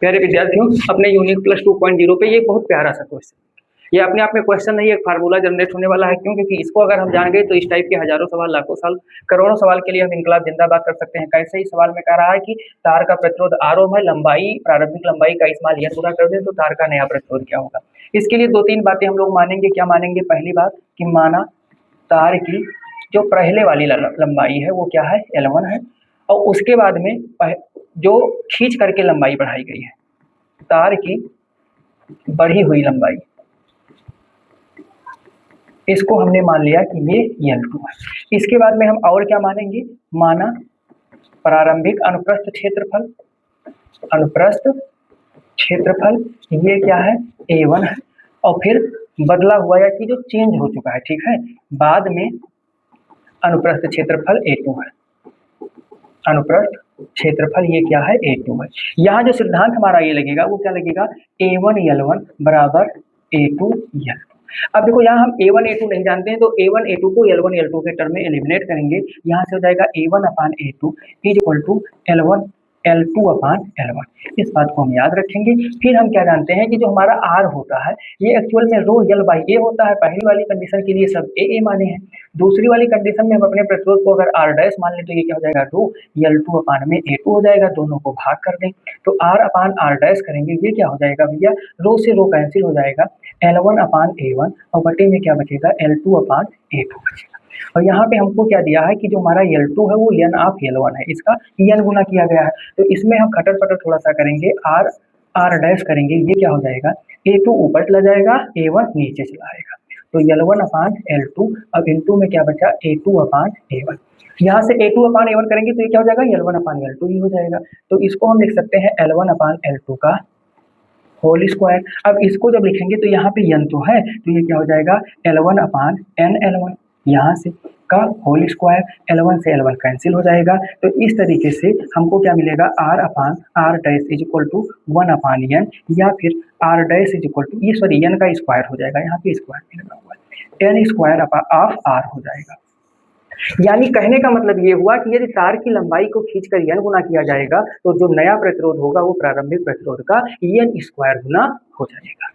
प्यारे विद्यार्थियों, अपने यूनिट प्लस 2.0 पे ये बहुत प्यारा सा क्वेश्चन, ये अपने आप में क्वेश्चन नहीं, एक फार्मूला जनरेट होने वाला है। क्यों? क्योंकि इसको अगर हम जान गए तो इस टाइप के हजारों सवाल, लाखों साल, करोड़ों सवाल के लिए हम इनकलाब जिंदाबाद कर सकते हैं। कैसे? इस सवाल में कह रहा है कि तार का प्रतिरोध आर ओम है, लंबाई, प्रारंभिक लंबाई का इस्तेमाल यह गुना कर दें तो तार का नया प्रतिरोध क्या होगा। इसके लिए दो तीन बातें हम लोग मानेंगे। क्या मानेंगे? पहली बात कि माना तार की जो पहले वाली लंबाई है वो क्या है? L1 है, और उसके बाद में जो खींच करके लंबाई बढ़ाई गई है, तार की बढ़ी हुई लंबाई, इसको हमने मान लिया कि ये L2 है। इसके बाद में हम और क्या मानेंगे? माना प्रारंभिक अनुप्रस्थ क्षेत्रफल, अनुप्रस्थ क्षेत्रफल ये क्या है? A1 है, और फिर बदला हुआ या कि जो चेंज हो चुका है, ठीक है, बाद में अनुप्रस्थ क्षेत्रफल A2 है। अनुप्रस्थ क्षेत्रफल ये क्या है? A2 है। यहाँ जो सिद्धांत हमारा ये लगेगा वो क्या लगेगा? A1 L1 बराबर A2 L2। अब देखो यहाँ हम A1 A2 नहीं जानते हैं, तो A1 A2 को L1 L2 के टर्म में एलिमिनेट करेंगे। यहाँ से हो जाएगा A1 upon A2 is equal to L1 L2 upon L1। इस बात को हम याद रखेंगे। फिर हम क्या जानते हैं कि जो हमारा R होता है ये एक्चुअल में रो L बाई A होता है। पहली वाली कंडीशन के लिए सब A माने हैं, दूसरी वाली कंडीशन में हम अपने प्रतिरोध को अगर R डैश मान लें तो ये क्या हो जाएगा? रो L2 अपान में A2 हो जाएगा। दोनों को भाग कर दें तो R अपान R डैश करेंगे, ये क्या हो जाएगा भैया? रो से रो कैंसिल हो जाएगा, L1 अपान A1 और बटे में क्या बचेगा? L2 अपान A2 बचेगा। और यहाँ पे हमको क्या दिया है कि जो हमारा L2 है वो n ऑफ L1 है, इसका n गुना किया गया है। तो इसमें हम खटर पटर थोड़ा सा करेंगे, R डैश करेंगे, ये क्या हो जाएगा? A2 ऊपर चला जाएगा, A1 नीचे चला आएगा, तो L1 अपान L2। अब इनटू में क्या बचा? A2 अपान A1। यहाँ से A2 अपान A1 करेंगे तो ये क्या हो जाएगा? L1 अपान L2 ही हो जाएगा। तो इसको हम लिख सकते हैं L1 अपान L2 का होल स्क्वायर। अब इसको जब लिखेंगे तो यहाँ पे n तो है, तो ये क्या हो जाएगा? L1 अपान n L1 यहाँ से का होल स्क्वायर, L1 से L1 कैंसिल हो जाएगा। तो इस तरीके से हमको क्या मिलेगा? R upon R dash is equal to 1 upon n, या फिर R dash is equal to, ये सॉरी n का स्क्वायर हो जाएगा, यहाँ पे स्क्वायर भी लगा हुआ है, n स्क्वायर ऑफ R हो जाएगा। यानी कहने का मतलब ये हुआ कि यदि तार की लंबाई को खींचकर n गुना किया जाएगा तो जो नया प्रतिरोध होगा वो प्रारंभिक प्रतिरोध का n स्क्वायर गुना हो जाएगा।